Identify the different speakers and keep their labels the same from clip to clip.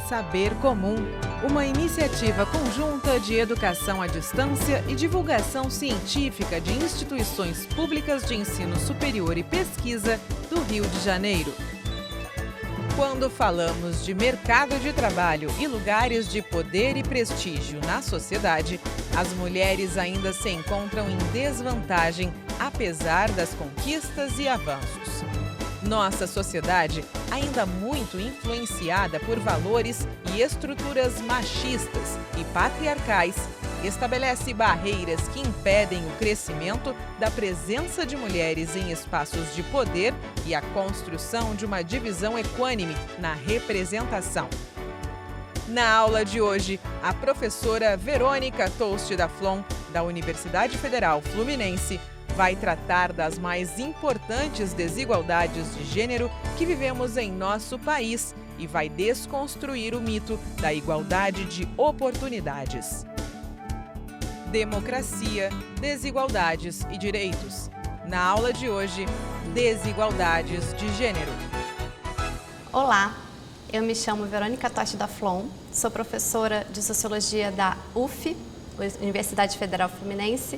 Speaker 1: Saber Comum, uma iniciativa conjunta de educação à distância e divulgação científica de instituições públicas de ensino superior e pesquisa do Rio de Janeiro. Quando falamos de mercado de trabalho e lugares de poder e prestígio na sociedade, as mulheres ainda se encontram em desvantagem, apesar das conquistas e avanços. Nossa sociedade, ainda muito influenciada por valores e estruturas machistas e patriarcais, estabelece barreiras que impedem o crescimento da presença de mulheres em espaços de poder e a construção de uma divisão equânime na representação. Na aula de hoje, a professora Verônica Tost da Flon, da Universidade Federal Fluminense, vai tratar das mais importantes desigualdades de gênero que vivemos em nosso país e vai desconstruir o mito da igualdade de oportunidades. Democracia, desigualdades e direitos. Na aula de hoje, desigualdades de gênero.
Speaker 2: Olá, eu me chamo Verônica Tost da Flon, sou professora de Sociologia da UF, Universidade Federal Fluminense,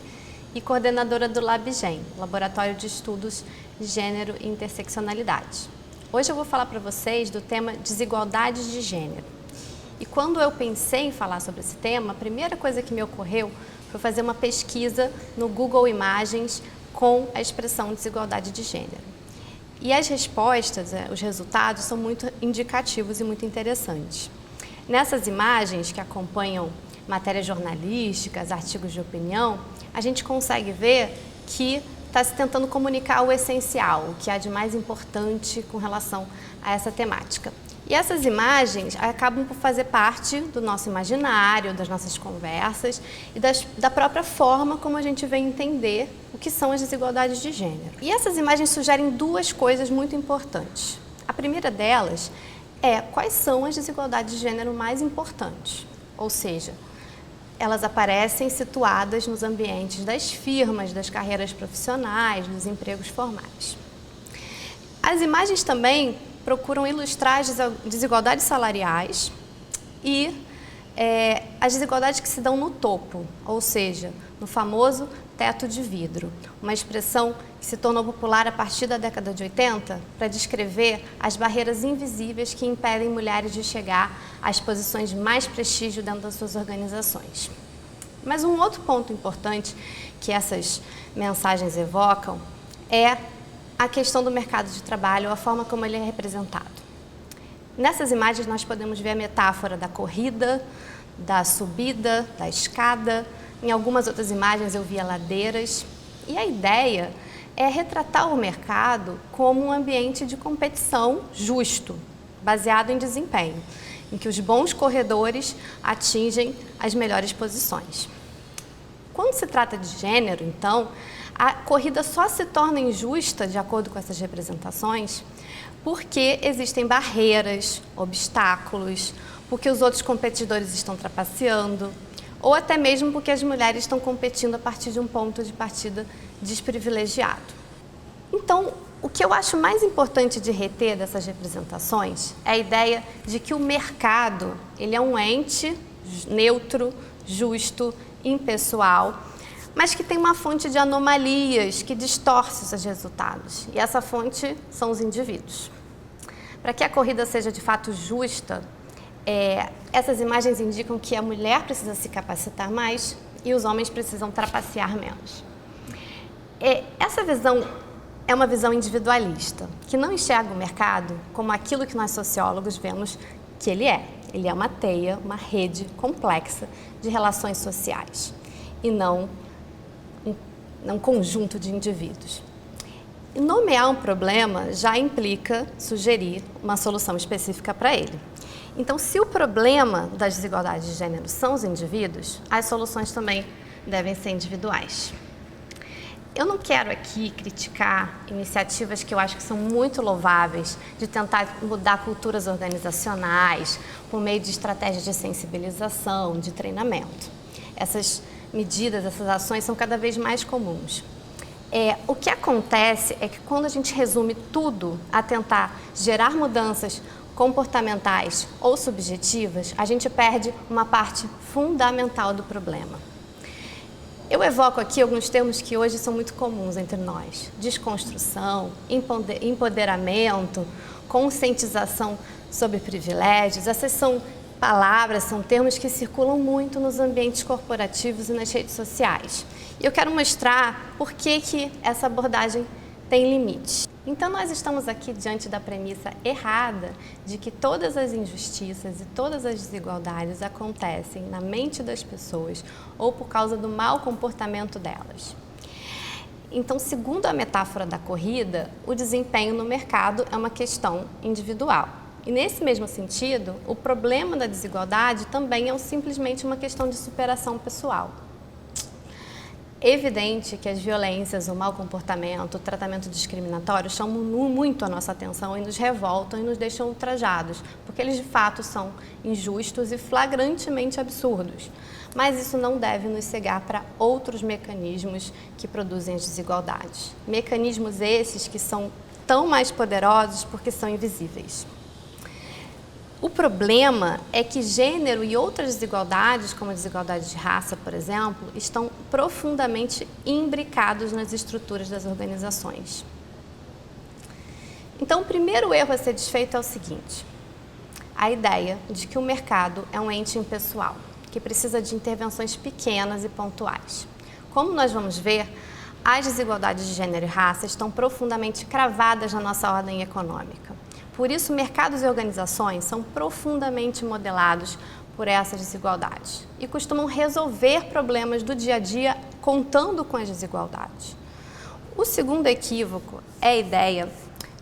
Speaker 2: e coordenadora do LabGen, Laboratório de Estudos de Gênero e Interseccionalidade. Hoje eu vou falar para vocês do tema desigualdades de gênero. E quando eu pensei em falar sobre esse tema, a primeira coisa que me ocorreu foi fazer uma pesquisa no Google Imagens com a expressão desigualdade de gênero. E as respostas, os resultados são muito indicativos e muito interessantes. Nessas imagens que acompanham matérias jornalísticas, artigos de opinião, a gente consegue ver que está se tentando comunicar o essencial, o que há de mais importante com relação a essa temática. E essas imagens acabam por fazer parte do nosso imaginário, das nossas conversas e da própria forma como a gente vem entender o que são as desigualdades de gênero. E essas imagens sugerem duas coisas muito importantes. A primeira delas é quais são as desigualdades de gênero mais importantes, ou seja, elas aparecem situadas nos ambientes das firmas, das carreiras profissionais, dos empregos formais. As imagens também procuram ilustrar as desigualdades salariais e as desigualdades que se dão no topo, ou seja, no famoso teto de vidro, uma expressão que se tornou popular a partir da década de 80 para descrever as barreiras invisíveis que impedem mulheres de chegar às posições de mais prestígio dentro das suas organizações. Mas um outro ponto importante que essas mensagens evocam é a questão do mercado de trabalho, a forma como ele é representado. Nessas imagens nós podemos ver a metáfora da corrida, da subida, da escada. Em algumas outras imagens eu via ladeiras. E a ideia é retratar o mercado como um ambiente de competição justo, baseado em desempenho, em que os bons corredores atingem as melhores posições. Quando se trata de gênero, então, a corrida só se torna injusta, de acordo com essas representações, porque existem barreiras, obstáculos, porque os outros competidores estão trapaceando, ou até mesmo porque as mulheres estão competindo a partir de um ponto de partida desprivilegiado. Então, o que eu acho mais importante de reter dessas representações é a ideia de que o mercado ele é um ente neutro, justo, impessoal, mas que tem uma fonte de anomalias que distorce os seus resultados. E essa fonte são os indivíduos. Para que a corrida seja de fato justa, essas imagens indicam que a mulher precisa se capacitar mais e os homens precisam trapacear menos. Essa visão é uma visão individualista, que não enxerga o mercado como aquilo que nós sociólogos vemos que ele é. Ele é uma teia, uma rede complexa de relações sociais e não um conjunto de indivíduos. E nomear um problema já implica sugerir uma solução específica para ele. Então, se o problema das desigualdades de gênero são os indivíduos, as soluções também devem ser individuais. Eu não quero aqui criticar iniciativas que eu acho que são muito louváveis de tentar mudar culturas organizacionais por meio de estratégias de sensibilização, de treinamento. Essas medidas, essas ações são cada vez mais comuns. O que acontece é que quando a gente resume tudo a tentar gerar mudanças comportamentais ou subjetivas, a gente perde uma parte fundamental do problema. Eu evoco aqui alguns termos que hoje são muito comuns entre nós: desconstrução, empoderamento, conscientização sobre privilégios. Essas são palavras, são termos que circulam muito nos ambientes corporativos e nas redes sociais. E eu quero mostrar por que essa abordagem tem limite. Então, nós estamos aqui diante da premissa errada de que todas as injustiças e todas as desigualdades acontecem na mente das pessoas ou por causa do mau comportamento delas. Então, segundo a metáfora da corrida, o desempenho no mercado é uma questão individual. E nesse mesmo sentido, o problema da desigualdade também é simplesmente uma questão de superação pessoal. Evidente que as violências, o mau comportamento, o tratamento discriminatório chamam muito a nossa atenção e nos revoltam e nos deixam ultrajados, porque eles de fato são injustos e flagrantemente absurdos. Mas isso não deve nos cegar para outros mecanismos que produzem as desigualdades. Mecanismos esses que são tão mais poderosos porque são invisíveis. O problema é que gênero e outras desigualdades, como a desigualdade de raça, por exemplo, estão profundamente imbricados nas estruturas das organizações. Então, o primeiro erro a ser desfeito é o seguinte: a ideia de que o mercado é um ente impessoal, que precisa de intervenções pequenas e pontuais. Como nós vamos ver, as desigualdades de gênero e raça estão profundamente cravadas na nossa ordem econômica. Por isso, mercados e organizações são profundamente modelados por essas desigualdades e costumam resolver problemas do dia a dia contando com as desigualdades. O segundo equívoco é a ideia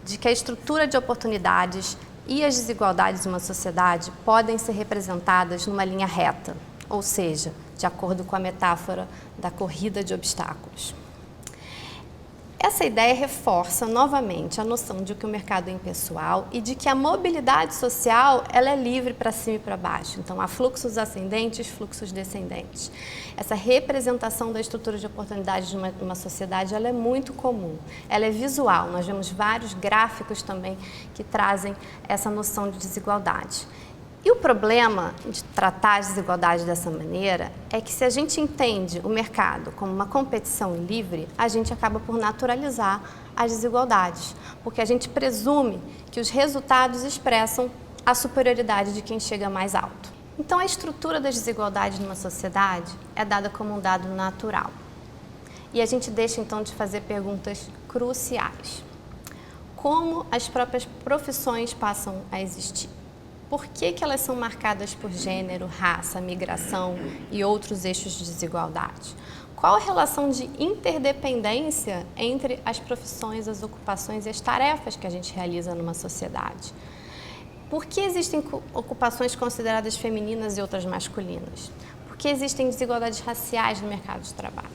Speaker 2: de que a estrutura de oportunidades e as desigualdades de uma sociedade podem ser representadas numa linha reta, ou seja, de acordo com a metáfora da corrida de obstáculos. Essa ideia reforça novamente a noção de que o mercado é impessoal e de que a mobilidade social ela é livre para cima e para baixo. Então, há fluxos ascendentes, fluxos descendentes. Essa representação da estrutura de oportunidades de uma sociedade ela é muito comum. Ela é visual. Nós vemos vários gráficos também que trazem essa noção de desigualdade. E o problema de tratar as desigualdades dessa maneira é que se a gente entende o mercado como uma competição livre, a gente acaba por naturalizar as desigualdades, porque a gente presume que os resultados expressam a superioridade de quem chega mais alto. Então, a estrutura das desigualdades numa sociedade é dada como um dado natural. E a gente deixa, então, de fazer perguntas cruciais. Como as próprias profissões passam a existir? Por que elas são marcadas por gênero, raça, migração e outros eixos de desigualdade? Qual a relação de interdependência entre as profissões, as ocupações e as tarefas que a gente realiza numa sociedade? Por que existem ocupações consideradas femininas e outras masculinas? Por que existem desigualdades raciais no mercado de trabalho?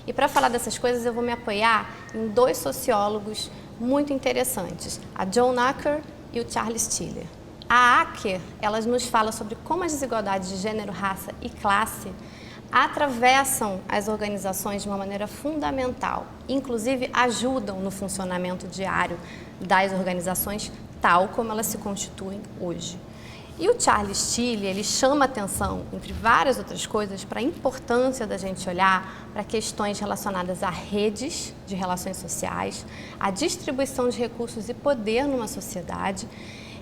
Speaker 2: E para falar dessas coisas, eu vou me apoiar em dois sociólogos muito interessantes, a Joan Acker e o Charles Tiller. A Acker, ela nos fala sobre como as desigualdades de gênero, raça e classe atravessam as organizações de uma maneira fundamental, inclusive ajudam no funcionamento diário das organizações tal como elas se constituem hoje. E o Charles Tiller, ele chama atenção, entre várias outras coisas, para a importância da gente olhar para questões relacionadas a redes de relações sociais, a distribuição de recursos e poder numa sociedade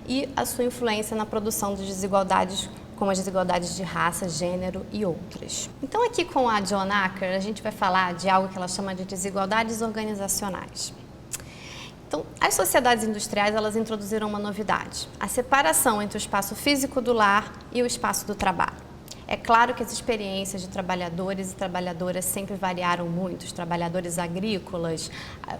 Speaker 2: e a sua influência na produção de desigualdades, como as desigualdades de raça, gênero e outras. Então, aqui com a Joan Acker, a gente vai falar de algo que ela chama de desigualdades organizacionais. Então, as sociedades industriais, elas introduziram uma novidade, a separação entre o espaço físico do lar e o espaço do trabalho. É claro que as experiências de trabalhadores e trabalhadoras sempre variaram muito, os trabalhadores agrícolas,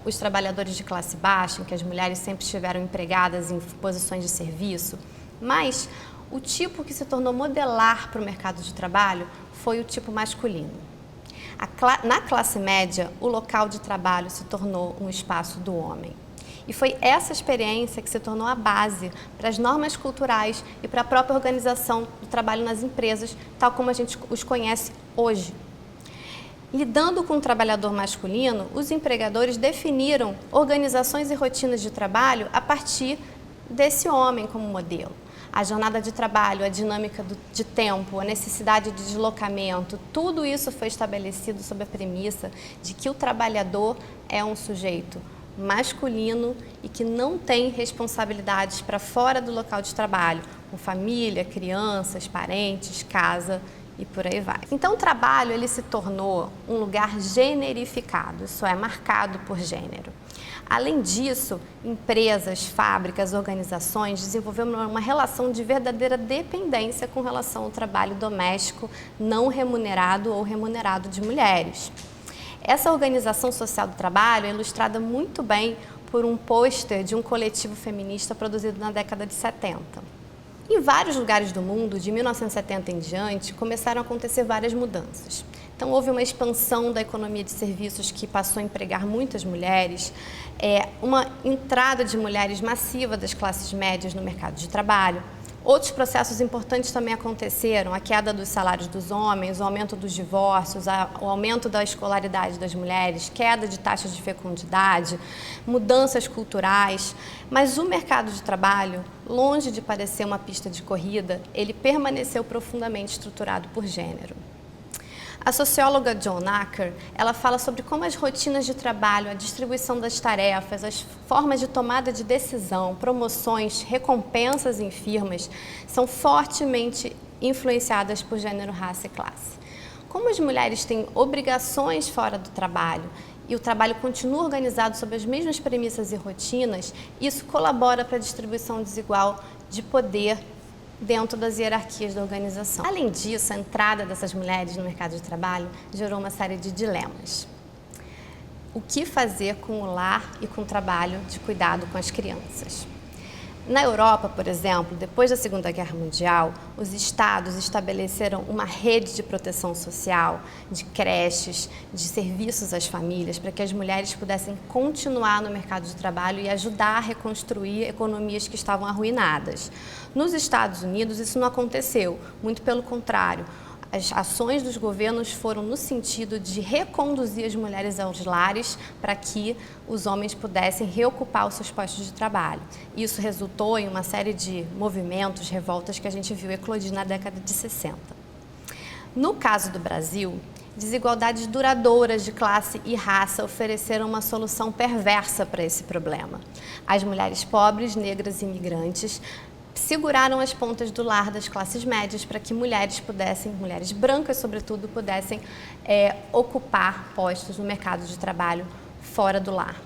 Speaker 2: os trabalhadores de classe baixa, em que as mulheres sempre estiveram empregadas em posições de serviço, mas o tipo que se tornou modelar para o mercado de trabalho foi o tipo masculino. Na classe média, o local de trabalho se tornou um espaço do homem. E foi essa experiência que se tornou a base para as normas culturais e para a própria organização do trabalho nas empresas, tal como a gente os conhece hoje. Lidando com o trabalhador masculino, os empregadores definiram organizações e rotinas de trabalho a partir desse homem como modelo. A jornada de trabalho, a dinâmica de tempo, a necessidade de deslocamento, tudo isso foi estabelecido sob a premissa de que o trabalhador é um sujeito masculino e que não tem responsabilidades para fora do local de trabalho, com família, crianças, parentes, casa e por aí vai. Então o trabalho ele se tornou um lugar generificado, isso é, marcado por gênero. Além disso, empresas, fábricas, organizações desenvolveram uma relação de verdadeira dependência com relação ao trabalho doméstico não remunerado ou remunerado de mulheres. Essa organização social do trabalho é ilustrada muito bem por um pôster de um coletivo feminista produzido na década de 70. Em vários lugares do mundo, de 1970 em diante, começaram a acontecer várias mudanças. Então, houve uma expansão da economia de serviços que passou a empregar muitas mulheres, uma entrada de mulheres massiva das classes médias no mercado de trabalho. Outros processos importantes também aconteceram, a queda dos salários dos homens, o aumento dos divórcios, o aumento da escolaridade das mulheres, queda de taxas de fecundidade, mudanças culturais. Mas o mercado de trabalho, longe de parecer uma pista de corrida, ele permaneceu profundamente estruturado por gênero. A socióloga Joan Acker, ela fala sobre como as rotinas de trabalho, a distribuição das tarefas, as formas de tomada de decisão, promoções, recompensas em firmas, são fortemente influenciadas por gênero, raça e classe. Como as mulheres têm obrigações fora do trabalho e o trabalho continua organizado sob as mesmas premissas e rotinas, isso colabora para a distribuição desigual de poder dentro das hierarquias da organização. Além disso, a entrada dessas mulheres no mercado de trabalho gerou uma série de dilemas. O que fazer com o lar e com o trabalho de cuidado com as crianças? Na Europa, por exemplo, depois da Segunda Guerra Mundial, os estados estabeleceram uma rede de proteção social, de creches, de serviços às famílias, para que as mulheres pudessem continuar no mercado de trabalho e ajudar a reconstruir economias que estavam arruinadas. Nos Estados Unidos, isso não aconteceu, muito pelo contrário. As ações dos governos foram no sentido de reconduzir as mulheres aos lares para que os homens pudessem reocupar os seus postos de trabalho. Isso resultou em uma série de movimentos, revoltas que a gente viu eclodir na década de 60. No caso do Brasil, desigualdades duradouras de classe e raça ofereceram uma solução perversa para esse problema. As mulheres pobres, negras e imigrantes seguraram as pontas do lar das classes médias para que mulheres brancas sobretudo, pudessem ocupar postos no mercado de trabalho fora do lar.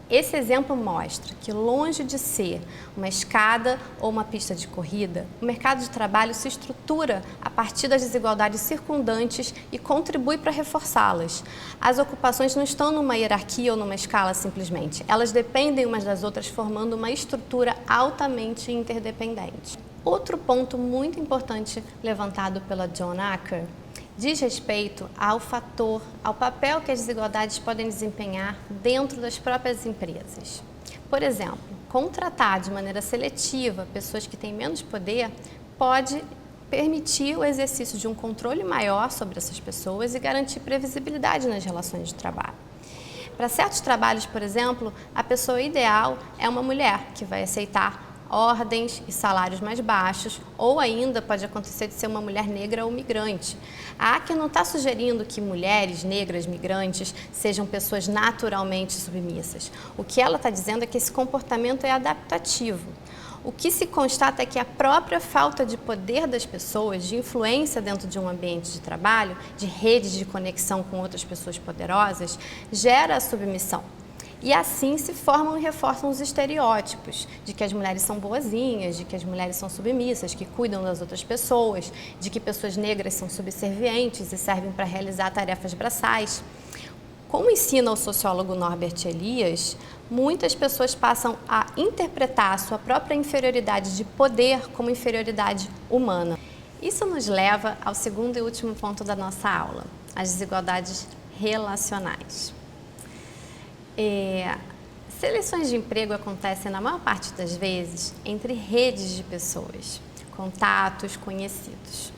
Speaker 2: Esse exemplo mostra que, longe de ser uma escada ou uma pista de corrida, o mercado de trabalho se estrutura a partir das desigualdades circundantes e contribui para reforçá-las. As ocupações não estão numa hierarquia ou numa escala simplesmente, elas dependem umas das outras, formando uma estrutura altamente interdependente. Outro ponto muito importante levantado pela Joan Acker diz respeito ao papel que as desigualdades podem desempenhar dentro das próprias empresas. Por exemplo, contratar de maneira seletiva pessoas que têm menos poder pode permitir o exercício de um controle maior sobre essas pessoas e garantir previsibilidade nas relações de trabalho. Para certos trabalhos, por exemplo, a pessoa ideal é uma mulher que vai aceitar ordens e salários mais baixos, ou ainda pode acontecer de ser uma mulher negra ou migrante. A Acker não está sugerindo que mulheres negras migrantes sejam pessoas naturalmente submissas. O que ela está dizendo é que esse comportamento é adaptativo. O que se constata é que a própria falta de poder das pessoas, de influência dentro de um ambiente de trabalho, de redes de conexão com outras pessoas poderosas, gera a submissão. E assim se formam e reforçam os estereótipos de que as mulheres são boazinhas, de que as mulheres são submissas, que cuidam das outras pessoas, de que pessoas negras são subservientes e servem para realizar tarefas braçais. Como ensina o sociólogo Norbert Elias, muitas pessoas passam a interpretar a sua própria inferioridade de poder como inferioridade humana. Isso nos leva ao segundo e último ponto da nossa aula, as desigualdades relacionais. Seleções de emprego acontecem, na maior parte das vezes, entre redes de pessoas, contatos, conhecidos.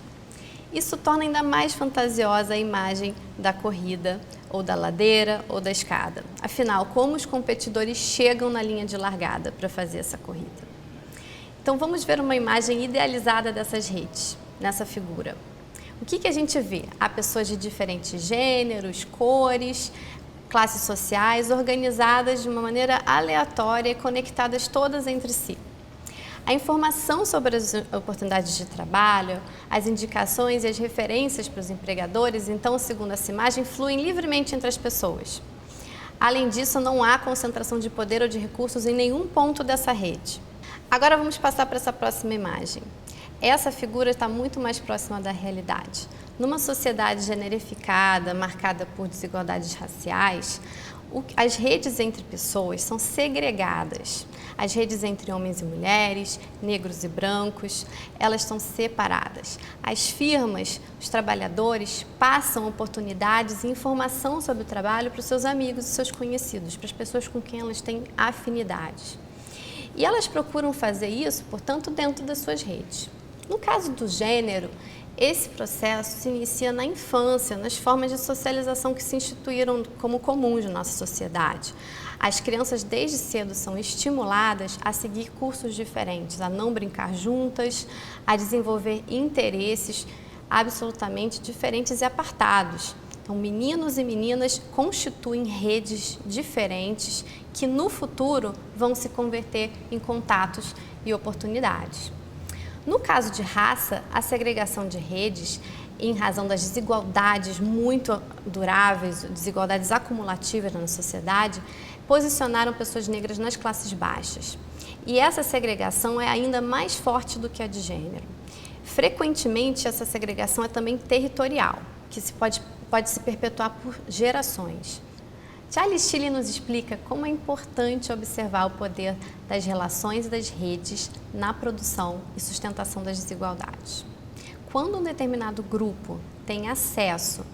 Speaker 2: Isso torna ainda mais fantasiosa a imagem da corrida, ou da ladeira, ou da escada. Afinal, como os competidores chegam na linha de largada para fazer essa corrida? Então vamos ver uma imagem idealizada dessas redes, nessa figura. O que a gente vê? Há pessoas de diferentes gêneros, cores, classes sociais, organizadas de uma maneira aleatória e conectadas todas entre si. A informação sobre as oportunidades de trabalho, as indicações e as referências para os empregadores, então, segundo essa imagem, fluem livremente entre as pessoas. Além disso, não há concentração de poder ou de recursos em nenhum ponto dessa rede. Agora vamos passar para essa próxima imagem. Essa figura está muito mais próxima da realidade. Numa sociedade generificada, marcada por desigualdades raciais, as redes entre pessoas são segregadas. As redes entre homens e mulheres, negros e brancos, elas são separadas. As firmas, os trabalhadores, passam oportunidades e informação sobre o trabalho para os seus amigos e seus conhecidos, para as pessoas com quem elas têm afinidade. E elas procuram fazer isso, portanto, dentro das suas redes. No caso do gênero, esse processo se inicia na infância, nas formas de socialização que se instituíram como comuns na nossa sociedade. As crianças desde cedo são estimuladas a seguir cursos diferentes, a não brincar juntas, a desenvolver interesses absolutamente diferentes e apartados. Então, meninos e meninas constituem redes diferentes que no futuro vão se converter em contatos e oportunidades. No caso de raça, a segregação de redes, em razão das desigualdades muito duráveis, desigualdades acumulativas na sociedade, posicionaram pessoas negras nas classes baixas. E essa segregação é ainda mais forte do que a de gênero. Frequentemente, essa segregação é também territorial, que pode se perpetuar por gerações. Charles Tilly nos explica como é importante observar o poder das relações e das redes na produção e sustentação das desigualdades. Quando um determinado grupo tem acesso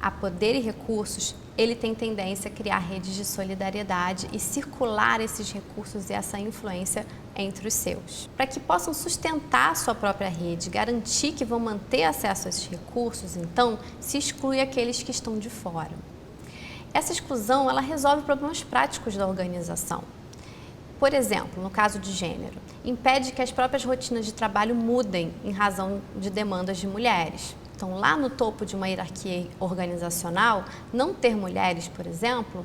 Speaker 2: a poder e recursos, ele tem tendência a criar redes de solidariedade e circular esses recursos e essa influência entre os seus. Para que possam sustentar a sua própria rede, garantir que vão manter acesso a esses recursos, então, se exclui aqueles que estão de fora. Essa exclusão, ela resolve problemas práticos da organização. Por exemplo, no caso de gênero, impede que as próprias rotinas de trabalho mudem em razão de demandas de mulheres. Então, lá no topo de uma hierarquia organizacional, não ter mulheres, por exemplo,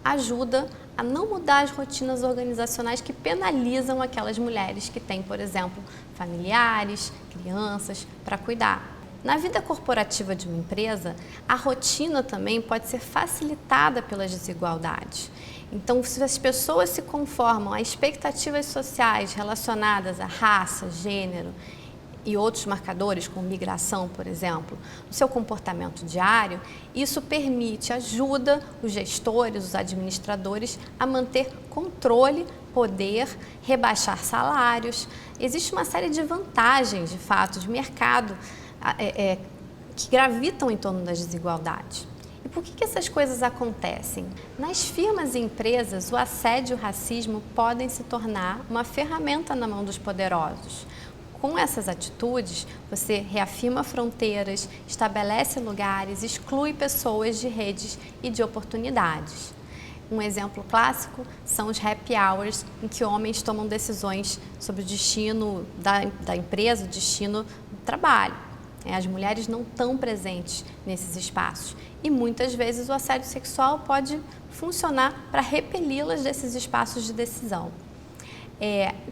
Speaker 2: ajuda a não mudar as rotinas organizacionais que penalizam aquelas mulheres que têm, por exemplo, familiares, crianças para cuidar. Na vida corporativa de uma empresa, a rotina também pode ser facilitada pelas desigualdades. Então, se as pessoas se conformam a expectativas sociais relacionadas a raça, gênero e outros marcadores, como migração, por exemplo, no seu comportamento diário, isso ajuda os gestores, os administradores a manter controle, poder, rebaixar salários. Existe uma série de vantagens, de fato, de mercado que gravitam em torno das desigualdades. E por que essas coisas acontecem? Nas firmas e empresas, o assédio e o racismo podem se tornar uma ferramenta na mão dos poderosos. Com essas atitudes, você reafirma fronteiras, estabelece lugares, exclui pessoas de redes e de oportunidades. Um exemplo clássico são os happy hours, em que homens tomam decisões sobre o destino da empresa, o destino do trabalho. As mulheres não estão presentes nesses espaços e muitas vezes o assédio sexual pode funcionar para repeli-las desses espaços de decisão.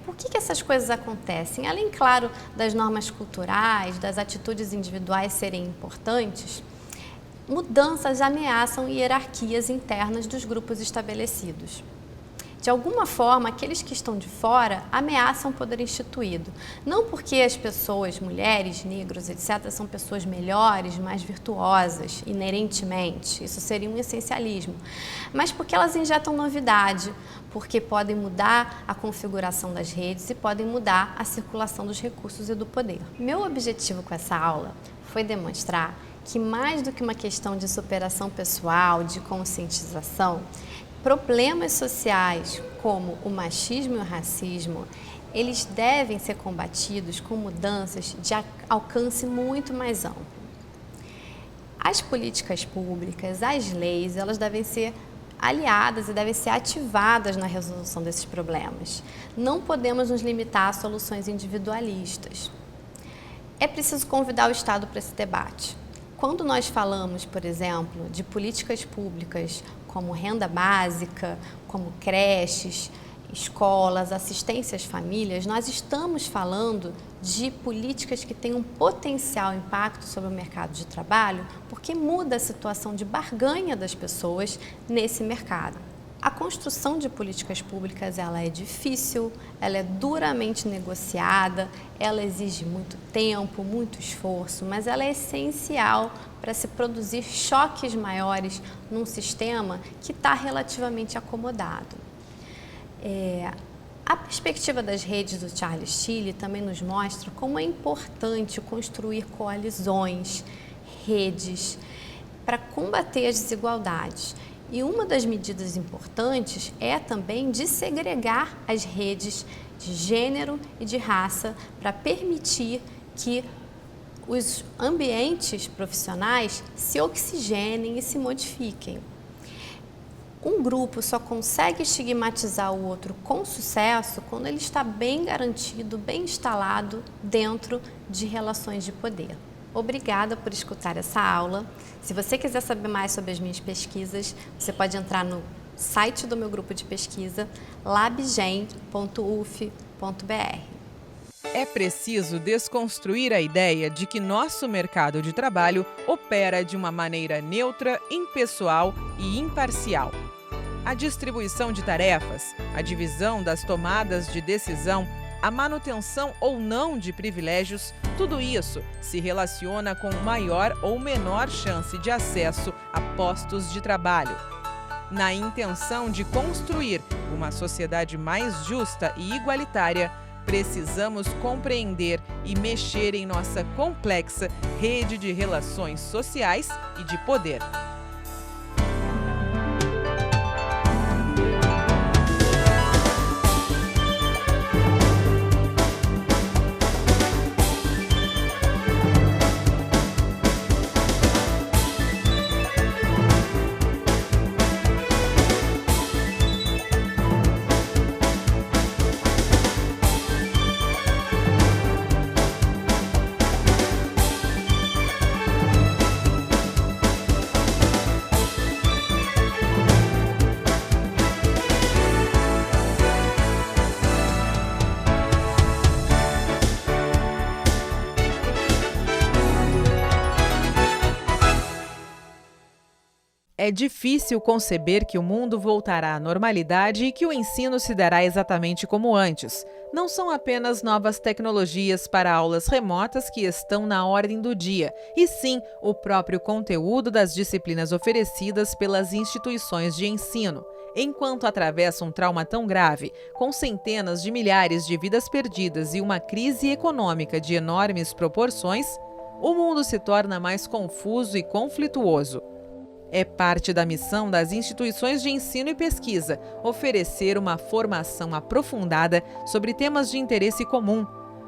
Speaker 2: Por que essas coisas acontecem? Além, claro, das normas culturais, das atitudes individuais serem importantes, mudanças ameaçam hierarquias internas dos grupos estabelecidos. De alguma forma, aqueles que estão de fora ameaçam o poder instituído. Não porque as pessoas, mulheres, negros, etc., são pessoas melhores, mais virtuosas, inerentemente. Isso seria um essencialismo. Mas porque elas injetam novidade, porque podem mudar a configuração das redes e podem mudar a circulação dos recursos e do poder. Meu objetivo com essa aula foi demonstrar que, mais do que uma questão de superação pessoal, de conscientização, problemas sociais como o machismo e o racismo, eles devem ser combatidos com mudanças de alcance muito mais amplo. As políticas públicas, as leis, elas devem ser aliadas e devem ser ativadas na resolução desses problemas. Não podemos nos limitar a soluções individualistas. É preciso convidar o Estado para esse debate. Quando nós falamos, por exemplo, de políticas públicas como renda básica, como creches, escolas, assistência às famílias, nós estamos falando de políticas que têm um potencial impacto sobre o mercado de trabalho, porque muda a situação de barganha das pessoas nesse mercado. A construção de políticas públicas, ela é difícil, ela é duramente negociada, ela exige muito tempo, muito esforço, mas ela é essencial para se produzir choques maiores num sistema que está relativamente acomodado. A perspectiva das redes do Charles Tilley também nos mostra como é importante construir coalizões, redes, para combater as desigualdades. E uma das medidas importantes é também de segregar as redes de gênero e de raça para permitir que os ambientes profissionais se oxigenem e se modifiquem. Um grupo só consegue estigmatizar o outro com sucesso quando ele está bem garantido, bem instalado dentro de relações de poder. Obrigada por escutar essa aula. Se você quiser saber mais sobre as minhas pesquisas, você pode entrar no site do meu grupo de pesquisa, labgen.uf.br.
Speaker 1: É preciso desconstruir a ideia de que nosso mercado de trabalho opera de uma maneira neutra, impessoal e imparcial. A distribuição de tarefas, a divisão das tomadas de decisão, a manutenção ou não de privilégios, tudo isso se relaciona com maior ou menor chance de acesso a postos de trabalho. Na intenção de construir uma sociedade mais justa e igualitária, precisamos compreender e mexer em nossa complexa rede de relações sociais e de poder. É difícil conceber que o mundo voltará à normalidade e que o ensino se dará exatamente como antes. Não são apenas novas tecnologias para aulas remotas que estão na ordem do dia, e sim o próprio conteúdo das disciplinas oferecidas pelas instituições de ensino. Enquanto atravessa um trauma tão grave, com centenas de milhares de vidas perdidas e uma crise econômica de enormes proporções, o mundo se torna mais confuso e conflituoso. É parte da missão das instituições de ensino e pesquisa oferecer uma formação aprofundada sobre temas de interesse comum.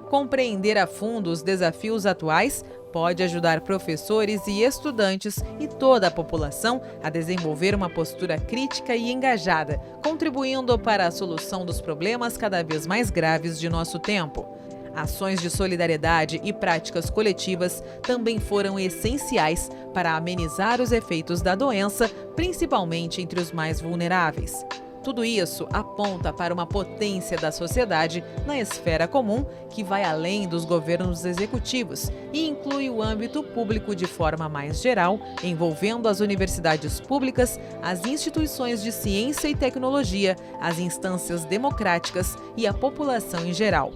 Speaker 1: Compreender a fundo os desafios atuais pode ajudar professores e estudantes e toda a população a desenvolver uma postura crítica e engajada, contribuindo para a solução dos problemas cada vez mais graves de nosso tempo. Ações de solidariedade e práticas coletivas também foram essenciais para amenizar os efeitos da doença, principalmente entre os mais vulneráveis. Tudo isso aponta para uma potência da sociedade na esfera comum que vai além dos governos executivos e inclui o âmbito público de forma mais geral, envolvendo as universidades públicas, as instituições de ciência e tecnologia, as instâncias democráticas e a população em geral.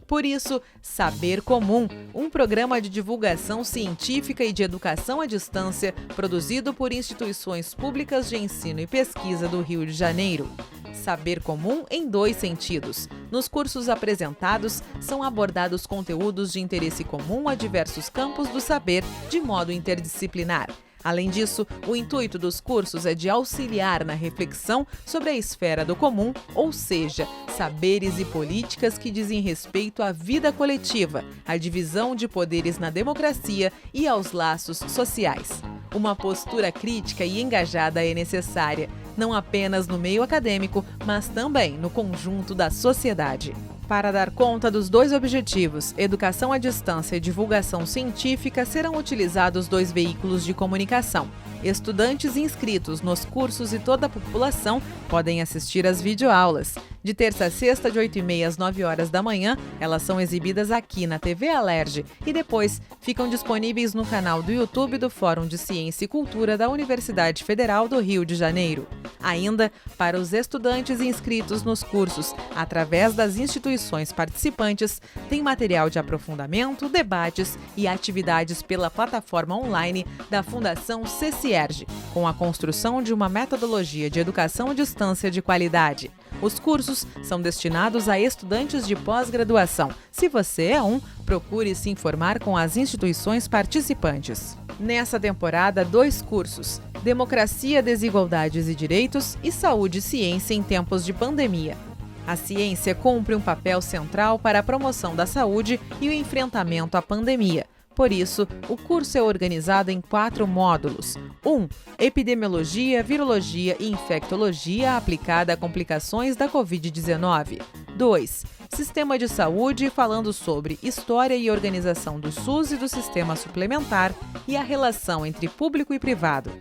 Speaker 1: Por isso, Saber Comum, um programa de divulgação científica e de educação à distância produzido por instituições públicas de ensino e pesquisa do Rio de Janeiro. Saber comum em dois sentidos. Nos cursos apresentados, são abordados conteúdos de interesse comum a diversos campos do saber de modo interdisciplinar. Além disso, o intuito dos cursos é de auxiliar na reflexão sobre a esfera do comum, ou seja, saberes e políticas que dizem respeito à vida coletiva, à divisão de poderes na democracia e aos laços sociais. Uma postura crítica e engajada é necessária. não apenas no meio acadêmico, mas também no conjunto da sociedade. Para dar conta dos dois objetivos, educação à distância e divulgação científica, serão utilizados 2 veículos de comunicação. Estudantes inscritos nos cursos e toda a população podem assistir às videoaulas. De terça a sexta, de 8h30 às 9h da manhã, elas são exibidas aqui na TV Alerj e depois ficam disponíveis no canal do YouTube do Fórum de Ciência e Cultura da Universidade Federal do Rio de Janeiro. Ainda, para os estudantes inscritos nos cursos, através das instituições participantes, tem material de aprofundamento, debates e atividades pela plataforma online da Fundação CCERJ, com a construção de uma metodologia de educação à distância de qualidade. Os cursos são destinados a estudantes de pós-graduação. Se você é procure se informar com as instituições participantes. Nessa temporada, 2 cursos: Democracia, Desigualdades e Direitos e Saúde e Ciência em Tempos de Pandemia. A ciência cumpre um papel central para a promoção da saúde e o enfrentamento à pandemia. Por isso, o curso é organizado em 4 módulos. 1. Epidemiologia, Virologia e Infectologia aplicada a complicações da Covid-19. 2. Sistema de Saúde, falando sobre história e organização do SUS e do sistema suplementar e a relação entre público e privado.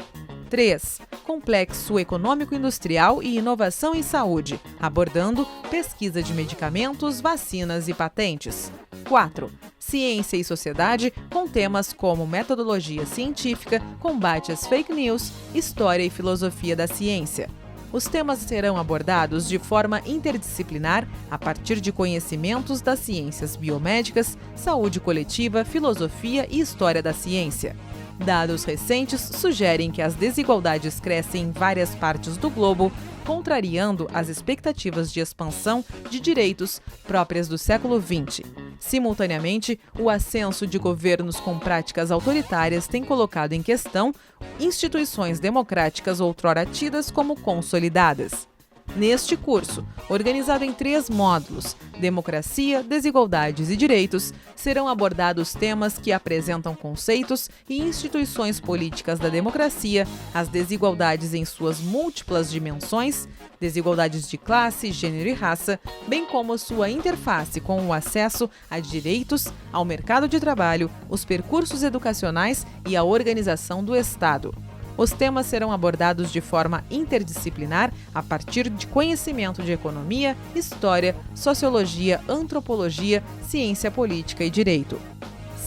Speaker 1: 3. Complexo Econômico-Industrial e Inovação em Saúde, abordando pesquisa de medicamentos, vacinas e patentes. 4. Ciência e Sociedade, com temas como metodologia científica, combate às fake news, história e filosofia da ciência. Os temas serão abordados de forma interdisciplinar a partir de conhecimentos das ciências biomédicas, saúde coletiva, filosofia e história da ciência. Dados recentes sugerem que as desigualdades crescem em várias partes do globo, contrariando as expectativas de expansão de direitos próprias do século XX. Simultaneamente, o ascenso de governos com práticas autoritárias tem colocado em questão instituições democráticas outrora tidas como consolidadas. Neste curso, organizado em 3 módulos, Democracia, Desigualdades e Direitos, serão abordados temas que apresentam conceitos e instituições políticas da democracia, as desigualdades em suas múltiplas dimensões, desigualdades de classe, gênero e raça, bem como sua interface com o acesso a direitos, ao mercado de trabalho, os percursos educacionais e a organização do Estado. Os temas serão abordados de forma interdisciplinar a partir de conhecimento de economia, história, sociologia, antropologia, ciência política e direito.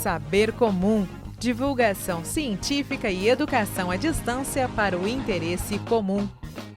Speaker 1: Saber comum, divulgação científica e educação à distância para o interesse comum.